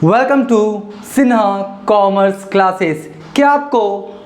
Welcome to Sinha commerce classes. क्या आपको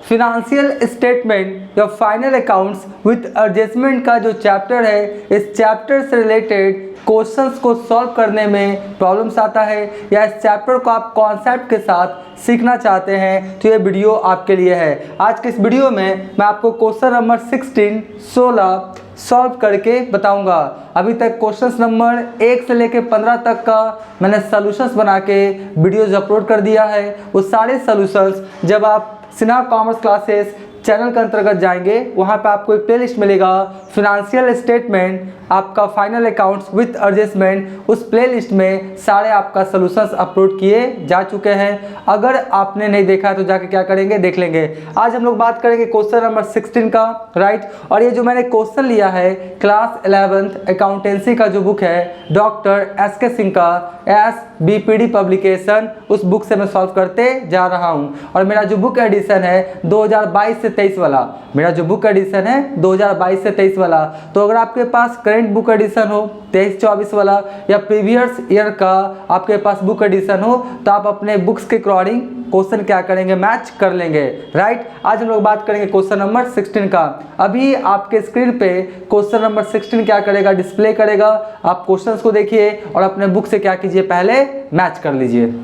financial statement या फाइनल अकाउंट्स विथ एडजस्टमेंट का जो चैप्टर है, इस चैप्टर से रिलेटेड क्वेश्चंस को सॉल्व करने में प्रॉब्लम्स आता है या इस चैप्टर को आप कॉन्सेप्ट के साथ सीखना चाहते हैं तो ये वीडियो आपके लिए है। आज के इस वीडियो में मैं आपको क्वेश्चन नंबर 16 सॉल्व करके बताऊंगा। अभी तक क्वेश्चंस नंबर 1 से लेकर 15 तक का मैंने सॉल्यूशंस बना के वीडियोज अपलोड कर दिया है। वो सारे सॉल्यूशंस जब आप सिन्हा कॉमर्स क्लासेस चैनल के अंतर्गत जाएंगे, वहाँ पे आपको एक प्लेलिस्ट मिलेगा फिनेंशियल स्टेटमेंट आपका फाइनल अकाउंट्स विथ एडजस्टमेंट। उस प्लेलिस्ट में सारे आपका सॉल्यूशंस अपलोड किए जा चुके हैं। अगर आपने नहीं देखा तो जाके क्या करेंगे, देख लेंगे। आज हम लोग बात करेंगे क्वेश्चन नंबर 16 का, राइट। और ये जो मैंने क्वेश्चन लिया है क्लास 11th अकाउंटेंसी का जो बुक है डॉक्टर SK सिंह का SBPD पब्लिकेशन, उस बुक से मैं सॉल्व करते जा रहा हूँ। और मेरा जो बुक एडिशन है 2022 से 23 वाला, मेरा जो बुक एडिशन है 2022 से 23 वाला। तो अगर आपके पास करंट बुक एडिशन हो 23-24 वाला या प्रीवियस ईयर का आपके पास बुक एडिशन हो, तो आप अपने बुक्स के अकॉर्डिंग क्वेश्चन क्या करेंगे, मैच कर लेंगे, राइट। आज हम लोग बात करेंगे क्वेश्चन नंबर 16 का। अभी आपके स्क्रीन पे क्वेश्चन नंबर 16 क्या करेगा, डिस्प्ले करेगा। आप क्वेश्चंस को देखिए और अपने बुक से क्या कीजिए, पहले मैच कर लीजिए।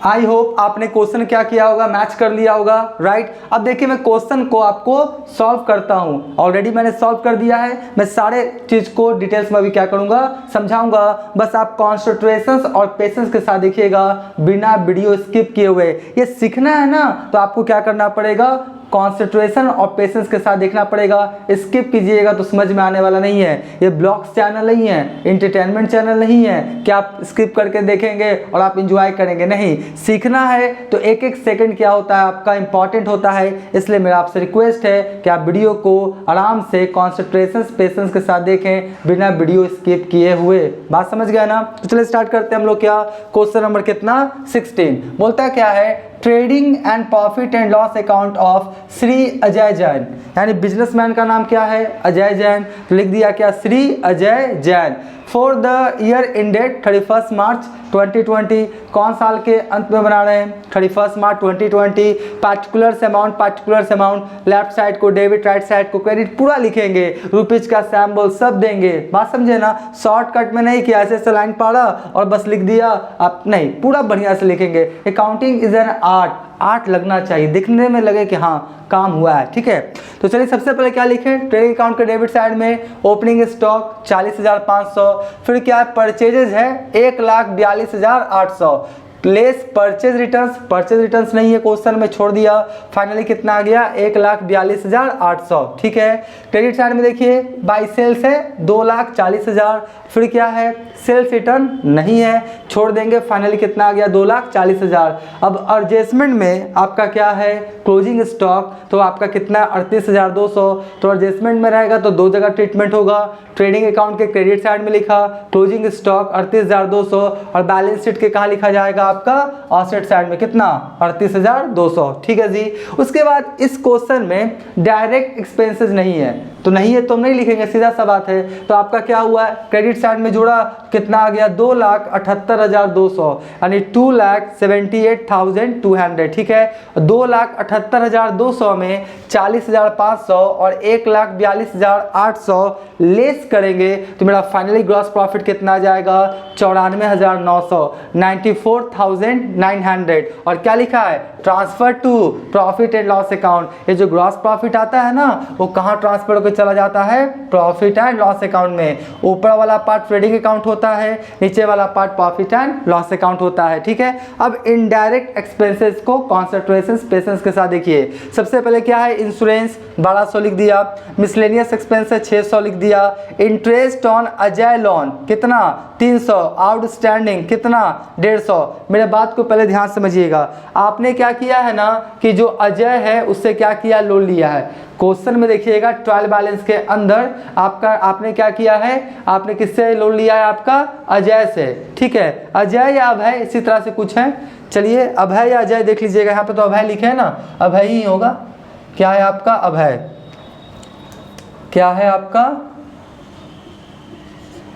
आई होप आपने क्वेश्चन क्या किया होगा, मैच कर लिया होगा, राइट। अब देखिए मैं क्वेश्चन को आपको सॉल्व करता हूं। ऑलरेडी मैंने सॉल्व कर दिया है। मैं सारे चीज को डिटेल्स में अभी क्या करूंगा, समझाऊंगा। बस आप कॉन्सेंट्रेशन और पेशेंस के साथ देखिएगा, बिना वीडियो स्किप किए हुए। ये सीखना है ना, तो आपको क्या करना पड़ेगा, कॉन्सेंट्रेशन और पेशेंस के साथ देखना पड़ेगा। स्किप कीजिएगा तो समझ में आने वाला नहीं है। ये ब्लॉग्स चैनल नहीं है, एंटरटेनमेंट चैनल नहीं है कि आप स्किप करके देखेंगे और आप इंजॉय करेंगे। नहीं, सीखना है तो एक एक सेकंड क्या होता है आपका इंपॉर्टेंट होता है। इसलिए मेरा आपसे रिक्वेस्ट है कि आप वीडियो को आराम से कॉन्सेंट्रेशन पेशेंस के साथ देखें, बिना वीडियो स्किप किए हुए। बात समझ गया ना। तो चलिए स्टार्ट करते हैं हम लोग। क्या क्वेश्चन नंबर कितना, 16 बोलता क्या है, trading and profit and loss account of Shri Ajay Jain. यानी बिजनेसमैन का नाम क्या है, अजय जैन। तो लिख दिया क्या, Shri Ajay Jain. For the year ended 31 March 2020। कौन साल के अंत में बना रहे हैं, 31 March 2020। Particulars amount, left side को डेबिट, राइट साइड को क्रेडिट, पूरा लिखेंगे। रुपीज का सैम्बल सब देंगे। बात समझे ना, शॉर्टकट में नहीं किया, ऐसे लाइन पढ़ा और बस लिख दिया आप, नहीं, पूरा बढ़िया से लिखेंगे। अकाउंटिंग इज एन आर्ट लगना चाहिए, दिखने में लगे कि हाँ काम हुआ है, ठीक है। तो चलिए सबसे पहले क्या लिखें, ट्रेडिंग अकाउंट के डेबिट साइड में ओपनिंग स्टॉक 40,500, फिर क्या है, परचेजेज है 1,42,800 लेस परचेज रिटर्न्स नहीं है क्वेश्चन में, छोड़ दिया। फाइनली कितना आ गया, 1,42,800, ठीक है। क्रेडिट साइड में देखिए बाई सेल्स है 2,40,000, फिर क्या है, सेल्स रिटर्न नहीं है, छोड़ देंगे। फाइनली कितना आ गया, 2,40,000। अब एडजस्टमेंट में आपका क्या है, क्लोजिंग स्टॉक, तो आपका कितना 38,200। तो एडजस्टमेंट में रहेगा तो दो जगह ट्रीटमेंट होगा। ट्रेडिंग अकाउंट के क्रेडिट साइड में लिखा क्लोजिंग स्टॉक 38,200 और बैलेंस शीट के कहाँ लिखा जाएगा, आपका ऑफसेट साइड में कितना, 38,200, ठीक है जी। उसके बाद इस क्वेश्चन में डायरेक्ट एक्सपेंसेस नहीं है, तो नहीं है तो हम नहीं लिखेंगे, सीधा सा बात है। तो आपका क्या हुआ है, क्रेडिट साइड में जुड़ा कितना आ गया, 2,78,200 यानी 2,78,200, ठीक है। 2,78,200 में 40,500 और 1,42,800 लेस करेंगे तो मेरा फाइनली ग्रॉस प्रॉफिट कितना आ जाएगा, 94,900, 94,900। और क्या लिखा है, transfer to profit and loss account. ये जो ग्रॉस प्रॉफिट आता है ना वो कहाँ ट्रांसफर होकर चला जाता है, प्रॉफिट एंड लॉस अकाउंट में। ऊपर वाला पार्ट ट्रेडिंग अकाउंट होता है, नीचे वाला part profit and loss account होता है, ठीक है। अब इनडायरेक्ट एक्सपेंसेस को कॉन्सेंट्रेशन पेशेंस के साथ देखिए। सबसे पहले क्या है, इंश्योरेंस 1200 लिख दिया, मिसलेनियस एक्सपेंस 600 लिख दिया, इंटरेस्ट ऑन अजय लोन कितना 300, आउटस्टैंडिंग कितना 150। मेरे बात को पहले ध्यान समझिएगा, आपने क्या किया है ना कि जो अजय है उससे क्या किया, लोन लिया है। क्वेश्चन में देखिएगा ट्रायल बैलेंस के अंदर आपने क्या किया है, आपने किससे लोन लिया है, आपका अजय से, ठीक है। अजय या अभय इसी तरह से कुछ है, चलिए अभय या अजय देख लीजिएगा, यहाँ पे तो अभय लिखे है ना, अभय ही होगा। क्या है आपका अभय, क्या है आपका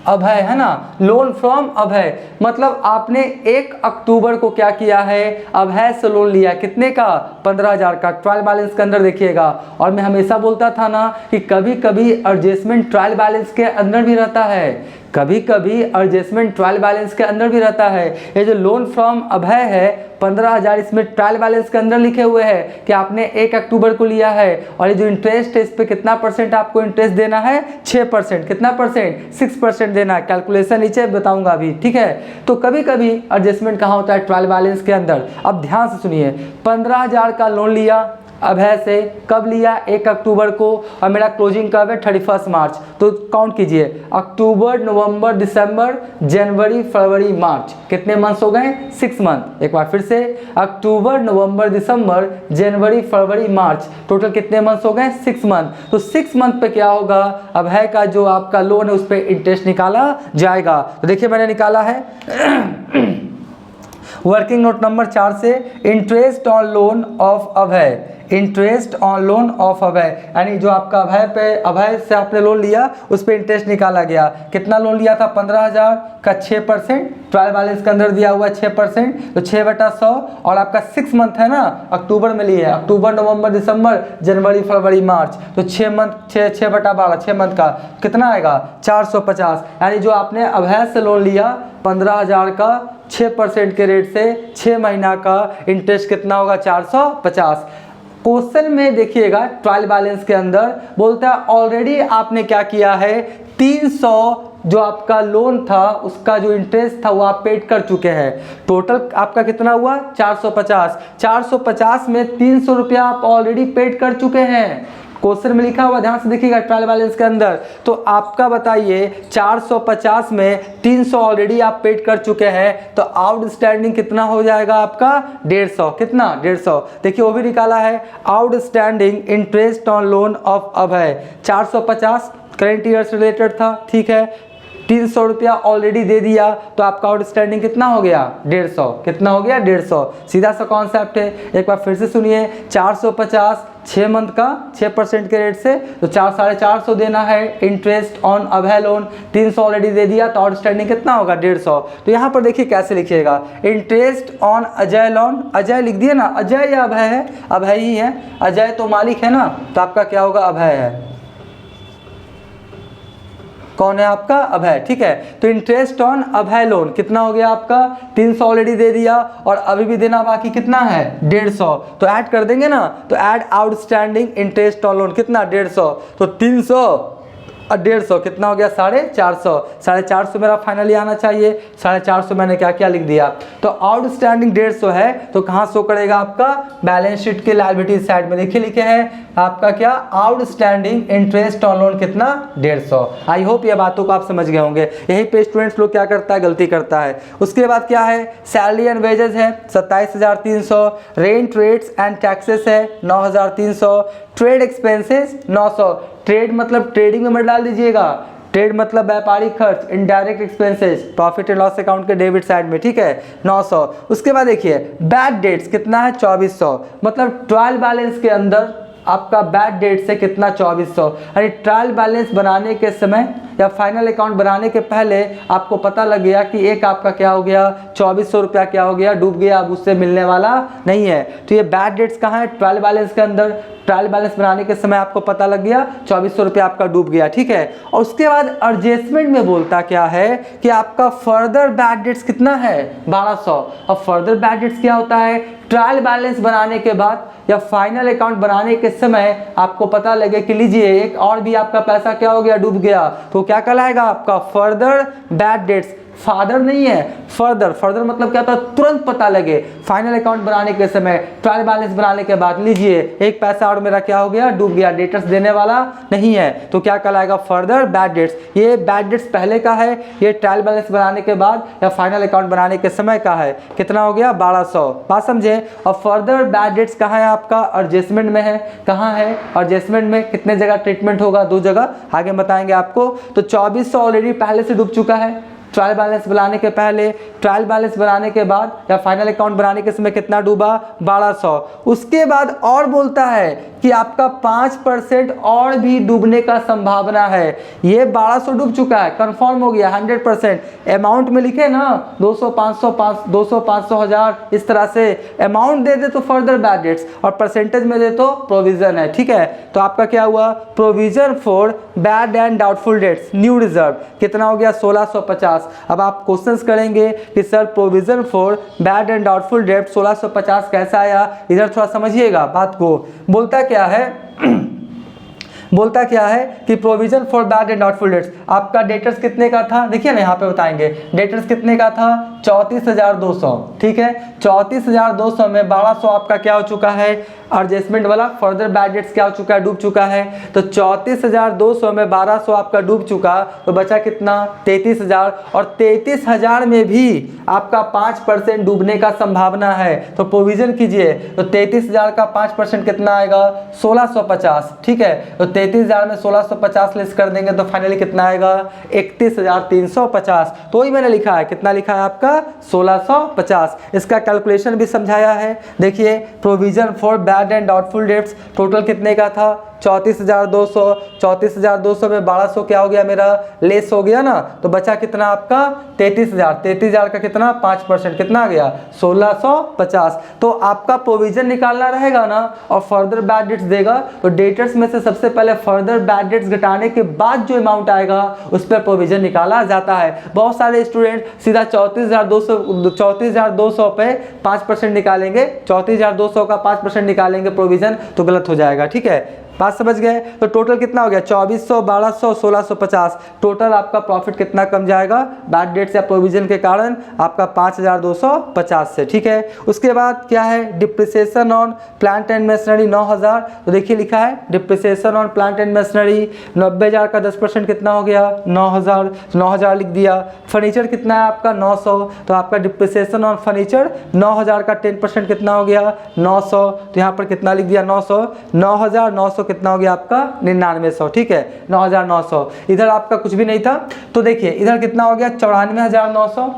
अभय, है ना। लोन फ्रॉम अभय मतलब आपने 1 अक्टूबर को क्या किया है, अभय से लोन लिया, कितने का 15,000 का। ट्रायल बैलेंस के अंदर देखिएगा, और मैं हमेशा बोलता था ना कि कभी कभी एडजस्टमेंट ट्रायल बैलेंस के अंदर भी रहता है, कभी कभी एडजस्टमेंट ट्रायल बैलेंस के अंदर भी रहता है। ये जो लोन फ्रॉम अभय है 15,000 इसमें ट्रायल बैलेंस के अंदर लिखे हुए हैं कि आपने 1 अक्टूबर को लिया है, और ये जो इंटरेस्ट है इस पे कितना परसेंट आपको इंटरेस्ट देना है, 6%। कितना परसेंट, 6% देना है। कैलकुलेशन नीचे बताऊंगा अभी, ठीक है। तो कभी कभी एडजस्टमेंट कहाँ होता है, ट्रायल बैलेंस के अंदर। अब ध्यान से सुनिए, 15,000 का लोन लिया अभय से, कब लिया, 1 अक्टूबर को, और मेरा क्लोजिंग कब है 31 मार्च। तो काउंट कीजिए, अक्टूबर, नवंबर, दिसंबर, जनवरी, फरवरी, मार्च, कितने मंथ्स हो गए, 6 मंथ। एक बार फिर से, अक्टूबर, नवंबर, दिसंबर, जनवरी, फरवरी, मार्च, टोटल कितने मंथ्स हो गए, 6 मंथ। तो 6 मंथ पे क्या होगा, अभय का जो आपका लोन है उस पर इंटरेस्ट निकाला जाएगा। तो देखिए मैंने निकाला है वर्किंग नोट नंबर 4 से, interest on loan of Abhay, interest on loan of Abhay, यानी जो आपका अभय से आपने लोन लिया उस पर इंटरेस्ट निकाला गया। कितना लोन लिया था, 15,000 का 6%, ट्रायल बैलेंस के अंदर दिया हुआ 6%, तो 6/100, और आपका 6 मंथ है ना, अक्टूबर में लिए, अक्टूबर, नवंबर, दिसंबर, जनवरी, फरवरी, मार्च, तो 6 मंथ, 6/12, 6 मंथ का कितना आएगा, 450। यानी जो आपने अभय से लोन लिया 15,000 का 6% के रेट से 6 महीना का इंटरेस्ट कितना होगा, 450। क्वेश्चन में देखिएगा ट्रायल बैलेंस के अंदर बोलता है ऑलरेडी आपने क्या किया है, 300 जो आपका लोन था उसका जो इंटरेस्ट था वो आप पेड कर चुके हैं। टोटल आपका कितना हुआ, 450। 450 में 300 रुपया आप ऑलरेडी पेड कर चुके हैं। क्वेश्चन में लिखा हुआ, ध्यान से देखिएगा ट्रायल बैलेंस के अंदर। तो आपका बताइए 450 में 300 ऑलरेडी आप पेड कर चुके हैं, तो आउटस्टैंडिंग कितना हो जाएगा आपका, 150। कितना, 150। देखिए वो भी निकाला है, outstanding interest on loan of Abhay 450 current year से रिलेटेड था, ठीक है। 300 रुपया ऑलरेडी दे दिया, तो आपका आउटस्टैंडिंग कितना हो गया, 150। कितना हो गया, 150। सीधा सा कॉन्सेप्ट है, एक बार फिर से सुनिए, 450 6 मंथ का 6% के रेट से, तो 450 देना है interest on Abhay loan, 300 already दे दिया, तो आउटस्टैंडिंग कितना होगा, 150। तो यहाँ पर देखिए कैसे लिखिएगा, interest on Ajay loan, Ajay लिख दिए ना, अजय या अभय है, अभय ही है, अजय तो मालिक है ना, तो आपका क्या होगा, अभय है। कौन है आपका, अभय, ठीक है। तो इंटरेस्ट ऑन अभय लोन कितना हो गया आपका, 300 ऑलरेडी दे दिया, और अभी भी देना बाकी कितना है, 150। तो ऐड कर देंगे ना, तो add outstanding interest on loan कितना, 150। तो 300 और 150 कितना हो गया, 450। 450 मेरा फाइनली आना चाहिए, 450 मैंने क्या क्या लिख दिया। तो आउटस्टैंडिंग 150 है, तो कहाँ शो करेगा आपका, बैलेंस शीट के लायबिलिटी साइड में। देखिए लिखे हैं आपका क्या, आउटस्टैंडिंग इंटरेस्ट ऑन लोन कितना, 150। आई होप ये बातों को आप समझ गए होंगे। यहीं पे स्टूडेंट्स लोग क्या करता है, गलती करता है। उसके बाद क्या है, सैलरी एंड वेजेस है 27,300, रेंट रेट्स एंड टैक्सेस है 9,300, ट्रेड एक्सपेंसेस 900। ट्रेड मतलब ट्रेडिंग में मत डाल दीजिएगा, ट्रेड मतलब व्यापारिक खर्च, indirect expenses profit and loss account के डेबिट साइड में, ठीक है, 900। उसके बाद देखिए बैड डेट्स कितना है, 2400। मतलब ट्रायल बैलेंस के अंदर आपका बैड डेट से कितना, 2400। यानी ट्रायल बैलेंस बनाने के समय या फाइनल अकाउंट बनाने के पहले आपको पता लग गया कि एक आपका क्या हो गया 2400 रुपया क्या हो गया डूब गया, अब उससे मिलने वाला नहीं है। तो ये बैड डेट्स कहाँ है? ट्रायल बैलेंस के अंदर। ट्रायल बैलेंस बनाने के समय आपको पता लग गया 2400 रुपया आपका डूब गया, ठीक है। और उसके बाद एडजस्टमेंट में बोलता क्या है कि आपका फर्दर बैड डेट्स कितना है 1200। और फर्दर बैड डेट्स क्या होता है? ट्रायल बैलेंस बनाने के बाद या फाइनल अकाउंट बनाने के समय आपको पता लगे कि लीजिए एक और भी आपका पैसा क्या हो गया डूब गया, तो क्या कहलाएगा आपका फर्दर बैड डेट्स। फादर नहीं है, फर्दर। फर्दर मतलब क्या था? तुरंत पता लगे फाइनल अकाउंट बनाने के समय, ट्रायल बैलेंस बनाने के बाद लीजिए एक पैसा और मेरा क्या हो गया डूब गया, डेटर्स देने वाला नहीं है, तो क्या कहलाएगा फर्दर बैड डेट्स। ये बैड डेट्स पहले का है, ये ट्रायल बैलेंस बनाने के बाद या फाइनल अकाउंट बनाने के समय का है। कितना हो गया 1200, बात समझे। और फर्दर बैड डेट्स कहाँ है आपका? एडजस्टमेंट में है। कहाँ है? एडजस्टमेंट में। कितने जगह ट्रीटमेंट होगा? 2 जगह, आगे बताएंगे आपको। तो 2400 ऑलरेडी पहले से डूब चुका है ट्रायल बैलेंस बनाने के पहले, ट्रायल बैलेंस बनाने के बाद या फाइनल अकाउंट बनाने के समय कितना डूबा 1200। उसके बाद और बोलता है कि आपका 5% और भी डूबने का संभावना है। ये 1200 डूब चुका है, कंफर्म हो गया 100%। अमाउंट में लिखे ना 200 500 200 500 1000, इस तरह से अमाउंट दे दे तो फर्दर बैड डेट्स और परसेंटेज में दे तो प्रोविजन है, ठीक है। तो आपका क्या हुआ? Provision for bad and doubtful debts new reserve कितना हो गया 1650। अब आप क्वेश्चंस करेंगे कि sir provision for bad and doubtful debt 1650 कैसा आया, इधर थोड़ा समझिएगा बात को। बोलता क्या है बोलता क्या है कि provision for bad and doubtful debts आपका डेटर्स कितने का था, देखिए ना यहाँ पे बताएंगे डेटर्स कितने का था 34,200, ठीक है। 34,200 में 1200 आपका क्या हो चुका है एडजस्टमेंट वाला, फर्दर बैड डेट्स क्या हो चुका है डूब चुका है। तो 34,200 में 1200 आपका डूब चुका, तो बचा कितना 33,000। और 33,000 में भी आपका 5% डूबने का संभावना है, तो प्रोविजन कीजिए। तो 33,000 का 5% कितना आएगा 1650, ठीक है। तो 33,000 में 1650 लेस कर देंगे तो फाइनली कितना आएगा 31,350। तो वही मैंने लिखा है, कितना लिखा है आपका 1650। इसका कैलकुलेशन भी समझाया है। देखिए provision for bad and doubtful debts total कितने का था 34,200। 34,200 में 1200 क्या हो गया मेरा लेस हो गया ना, तो बचा कितना आपका 33,000। 33,000 का कितना 5% कितना आ गया 1650। तो आपका प्रोविजन निकालना रहेगा ना और फर्दर बैड डेट्स देगा, तो डेटर्स में से सबसे पहले फर्दर बैड डेट्स घटाने के बाद जो अमाउंट आएगा उस पर प्रोविजन निकाला जाता है। बहुत सारे स्टूडेंट सीधा 34,200 पे 5% निकालेंगे, 34,200 का 5% निकालेंगे प्रोविजन, तो गलत हो जाएगा, ठीक है। बात समझ गए। तो टोटल कितना हो गया 2400 1200 1650। टोटल आपका प्रॉफिट कितना कम जाएगा बैड डेट्स या प्रोविजन के कारण आपका 5250 से, ठीक है। उसके बाद क्या है depreciation on plant and machinery 9000। तो देखिए लिखा है depreciation on plant and machinery 90,000 का 10% कितना हो गया 9000, 9000 लिख दिया। फर्नीचर कितना है आपका 900, तो आपका डिप्रिसिएशन ऑन फर्नीचर 9000 का 10% कितना हो गया 900, तो यहाँ पर कितना लिख दिया 900। 9,900 कितना हो गया आपका 9900, ठीक है 9,900। इधर आपका कुछ भी नहीं था, तो देखिए इधर कितना हो गया 94,900।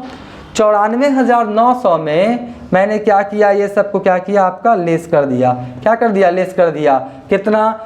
94,900 में मैंने क्या किया, ये सबको क्या किया आपका लेस कर दिया। क्या कर दिया लेस कर दिया, कितना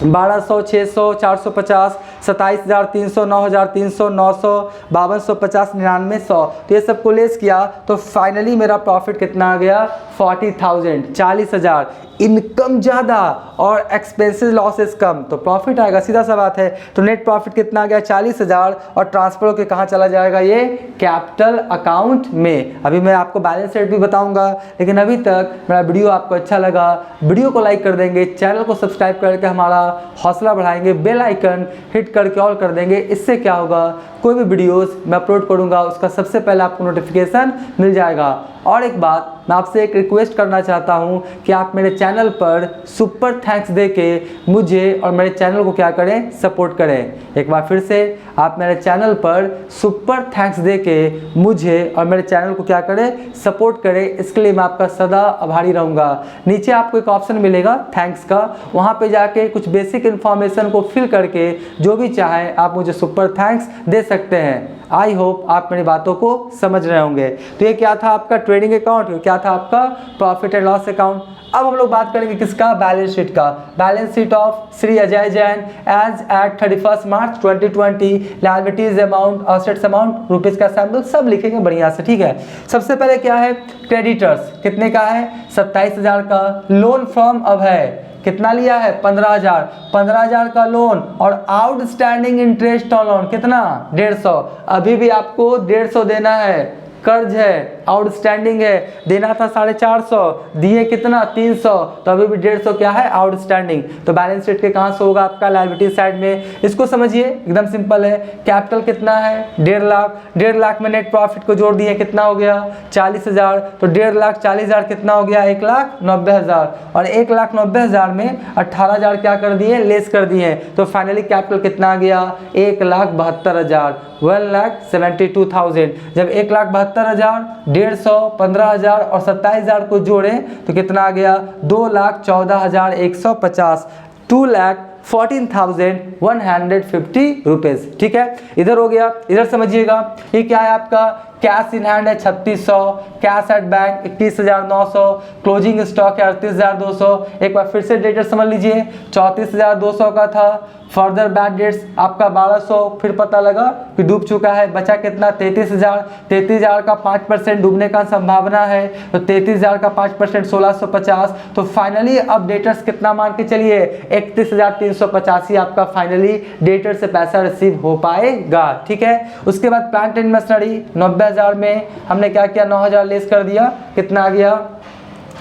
1200 600 450 27,300 9,300 900 5250 9900, तो ये सबको लेस किया तो फाइनली मेरा प्रॉफिट कितना आ गया 40,000 40,000। इनकम ज़्यादा और एक्सपेंसेस लॉसेस कम, तो प्रॉफिट आएगा, सीधा सा बात है। तो नेट प्रॉफिट कितना आ गया 40,000 और ट्रांसफर होकर कहाँ चला जाएगा ये कैपिटल अकाउंट में। अभी मैं आपको बैलेंस शीट भी बताऊंगा, लेकिन अभी तक मेरा वीडियो आपको अच्छा लगा, वीडियो को लाइक कर देंगे, चैनल को सब्सक्राइब करके हमारा हौसला बढ़ाएंगे, बेल आइकन हिट करके ऑल कर देंगे। इससे क्या होगा कोई भी वीडियोस मैं अपलोड करूंगा उसका सबसे पहले आपको नोटिफिकेशन मिल जाएगा। और एक बात मैं आपसे एक रिक्वेस्ट करना चाहता हूं कि आप मेरे चैनल पर सुपर थैंक्स देके मुझे और मेरे चैनल को क्या करें सपोर्ट करें। एक बार फिर से आप मेरे चैनल पर सुपर थैंक्स देके मुझे और मेरे चैनल को क्या करें सपोर्ट करें, इसके लिए मैं आपका सदा आभारी रहूँगा। नीचे आपको एक ऑप्शन मिलेगा थैंक्स का, वहाँ पे जाके कुछ बेसिक इन्फॉर्मेशन को फिल करके जो भी चाहें आप मुझे सुपर थैंक्स दे सकते हैं। आई होप आप मेरी बातों को समझ रहे होंगे। तो ये क्या था आपका ट्रेडिंग अकाउंट, क्या था आपका प्रॉफिट एंड लॉस अकाउंट। अब हम लोग बात करेंगे किसका, बैलेंस शीट का। Balance sheet of Shri Ajay Jain as at 31 March 2020, liabilities amount, assets amount, rupees का सैंपल सब लिखेंगे बढ़िया से, ठीक है। सबसे पहले क्या है, क्रेडिटर्स कितने का है, 27,000 का। लोन फ्रॉम अभय कितना लिया है, 15,000, 15,000 का लोन। और आउटस्टैंडिंग इंटरेस्ट ऑन लोन कितना, 150, अभी भी आपको 150 देना है, कर्ज है, आउटस्टैंडिंग है, देना था 450, दिए कितना 300, तो अभी भी 150 क्या है, आउटस्टैंडिंग। तो बैलेंस शीट के कहाँ से होगा आपका, लायबिलिटी साइड में। इसको समझिए, एकदम सिंपल है। कैपिटल कितना है, 1.5 लाख, 1.5 लाख में नेट प्रॉफिट को जोड़ दिए, कितना हो गया 40,000, तो 1.5 लाख 40,000 कितना हो गया, 1,90,000, और 1,90,000 में 18,000 क्या कर दिए, लेस कर दिए, तो फाइनली कैपिटल कितना आ गया, 1,72,000, 1,72,000। जब 1,72,000, 150, 15,000 और 27,000 को जोड़े तो कितना आ गया, 2,14,150, 2,14,150 रुपीज, ठीक है। इधर हो गया। इधर समझिएगा, ये क्या है आपका, कैश इन हैंड है 3600, cash at bank 21,900, closing stock है 38,200। एक बार फिर से डेटर समझ लीजिए, 34,200 का था। फर्दर बैड डेट्स आपका 1,200, फिर पता लगा कि डूब चुका है, बचा कितना 33,000। 33,000 का 5% डूबने का संभावना है, तो 33,000 का 5% 1,650। तो फाइनली अब डेटर्स कितना मान के चलिए, 31,385 आपका फाइनली डेटर से पैसा रिसीव हो पाएगा, ठीक है। उसके बाद प्लांट एंड मशीनरी 90,000 में हमने क्या किया, 9,000 लेस कर दिया, कितना आ गया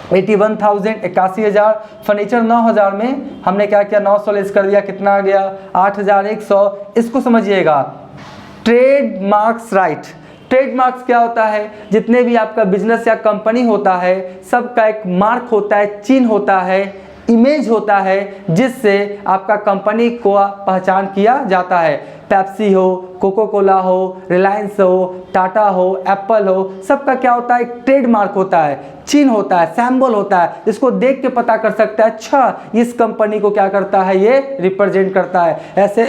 81,000, 81,000। फर्नीचर 9,000 में हमने क्या किया, 900 लेस कर दिया, कितना आ गया 8,100। इसको समझिएगा, ट्रेड मार्क्स राइट। ट्रेडमार्क्स क्या होता है, जितने भी आपका बिजनेस या कंपनी होता है सबका एक मार्क होता है, चिन्ह होता है, इमेज होता है, जिससे आपका कंपनी को पहचान किया जाता है। पेप्सी हो, कोको कोला हो, रिलायंस हो, टाटा हो, एप्पल हो, सबका क्या होता है, एक ट्रेडमार्क होता है, चिन्ह होता है, सैम्बल होता है, जिसको देख के पता कर सकता है अच्छा इस कंपनी को क्या करता है, ये रिप्रेजेंट करता है। ऐसे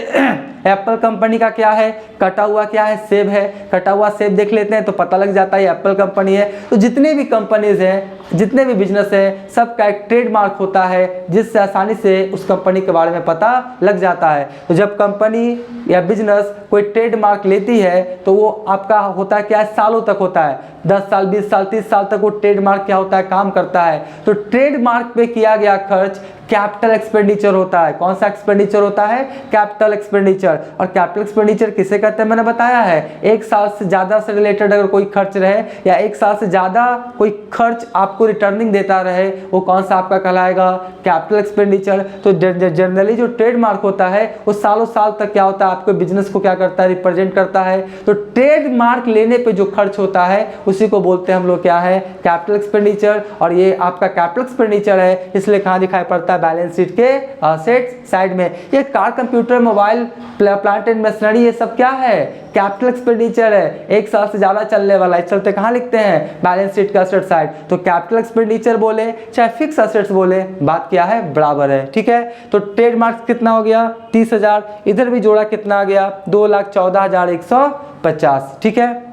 एप्पल कंपनी का क्या है, कटा हुआ क्या है, सेब है, कटा हुआ सेब देख लेते हैं तो पता लग जाता है ये एप्पल कंपनी है। तो जितने भी कंपनीज हैं, जितने भी बिजनेस है, सबका एक ट्रेडमार्क होता है, जिससे आसानी से उस कंपनी के बारे में पता लग जाता है। तो जब कंपनी या बिजनेस कोई ट्रेडमार्क लेती है तो वो आपका होता है क्या है, सालों तक होता है, 10 साल, 20 साल, 30 साल तक वो ट्रेडमार्क क्या होता है, काम करता है। तो ट्रेडमार्क पे किया गया खर्च कैपिटल एक्सपेंडिचर होता है। कौन सा एक्सपेंडिचर होता है, कैपिटल एक्सपेंडिचर। और कैपिटल एक्सपेंडिचर किसे कहते हैं, मैंने बताया है, 1 साल से ज़्यादा से रिलेटेड अगर कोई खर्च रहे या 1 साल से ज़्यादा कोई खर्च आपको रिटर्निंग देता रहे, वो कौन सा आपका कहलाएगा, कैपिटल एक्सपेंडिचर। तो जनरली जो ट्रेडमार्क होता है वो सालों साल तक क्या होता है, आपके बिजनेस को क्या करता है, रिप्रेजेंट करता है। तो ट्रेडमार्क लेने पे जो खर्च होता है उसी को बोलते हैं हम लोग क्या है, कैपिटल एक्सपेंडिचर। और ये आपका कैपिटल एक्सपेंडिचर है, इसलिए कहाँ दिखाई पड़ता है, बैलेंस शीट के असेट्स साइड में। ये car, computer, mobile, plant and machinery, ये सब क्या है, कैपिटल एक्सपेंडिचर है, 1 साल से ज्यादा चलने वाला है, इस चलते कहाँ लिखते हैं, बैलेंस शीट का असेट साइड। तो कैपिटल एक्सपेंडिचर बोले चाहे फिक्स असेट्स बोले, बात क्या है, बराबर है, ठीक है। तो ट्रेडमार्क्स कितना हो गया, 30,000, इधर भी जोड़ा कितना आ गया, 2,14,150, ठीक है।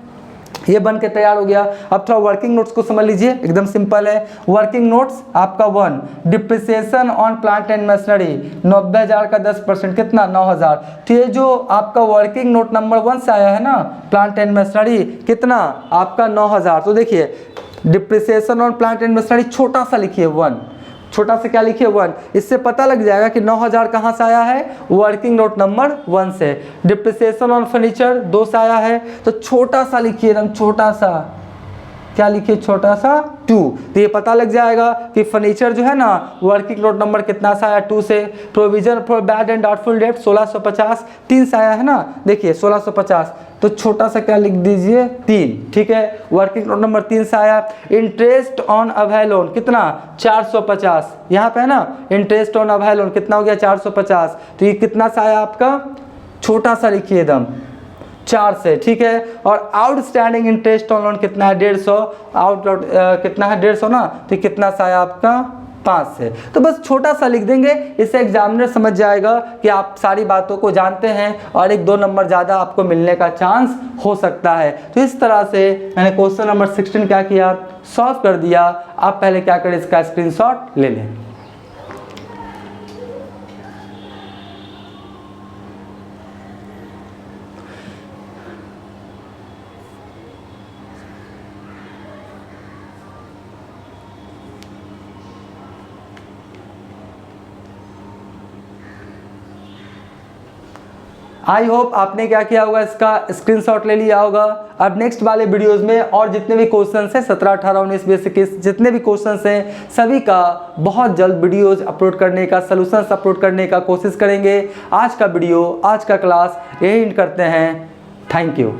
ये बन के तैयार हो गया। अब थोड़ा वर्किंग नोट्स को समझ लीजिए, एकदम सिंपल है। वर्किंग नोट्स आपका 1, depreciation on plant and machinery 90,000 का 10% कितना, 9,000। तो ये जो आपका वर्किंग नोट नंबर 1 से आया है ना, प्लांट एंड मशीनरी कितना आपका 9,000। तो देखिए depreciation on plant and machinery छोटा सा लिखिए 1, छोटा से क्या लिखिए 1, इससे पता लग जाएगा कि 9,000 कहाँ से आया है, वर्किंग नोट नंबर 1 से। डिप्रिसिएशन ऑन फर्नीचर 2 से आया है, तो छोटा सा लिखिए, एकदम छोटा सा, क्या लिखिए, छोटा सा 2। तो ये पता लग जाएगा कि फर्नीचर जो है ना, वर्किंग नोट नंबर कितना सा आया, 2 से। Provision for bad and doubtful debt 1650, 3 से आया है ना, देखिए 1650, तो छोटा सा क्या लिख दीजिए 3, ठीक है। वर्किंग नोट नंबर 3 से आया। इंटरेस्ट ऑन अभय लोन कितना, 450, यहाँ पे है ना, इंटरेस्ट ऑन अभय लोन कितना हो गया, 450। तो ये कितना सा आया आपका, छोटा सा लिखिए एकदम 4 से, ठीक है। और आउटस्टैंडिंग इंटरेस्ट ऑन लोन कितना है, 150, कितना है 150 ना, तो कितना सा आया आपका 5 से। तो बस छोटा सा लिख देंगे, इससे एग्जामिनर समझ जाएगा कि आप सारी बातों को जानते हैं और 1-2 नंबर ज़्यादा आपको मिलने का चांस हो सकता है। तो इस तरह से मैंने क्वेश्चन नंबर 16 क्या किया, सॉल्व कर दिया। आप पहले क्या करें, इसका स्क्रीनशॉट ले लें। आई होप आपने क्या किया होगा, इसका स्क्रीनशॉट ले लिया होगा। अब नेक्स्ट वाले वीडियोस में और जितने भी क्वेश्चन हैं 17, 18, 19, 20, 21 जितने भी क्वेश्चन हैं सभी का बहुत जल्द वीडियोस अपलोड करने का, सॉल्यूशंस अपलोड करने का कोशिश करेंगे। आज का वीडियो, आज का क्लास यही एंड करते हैं। Thank you.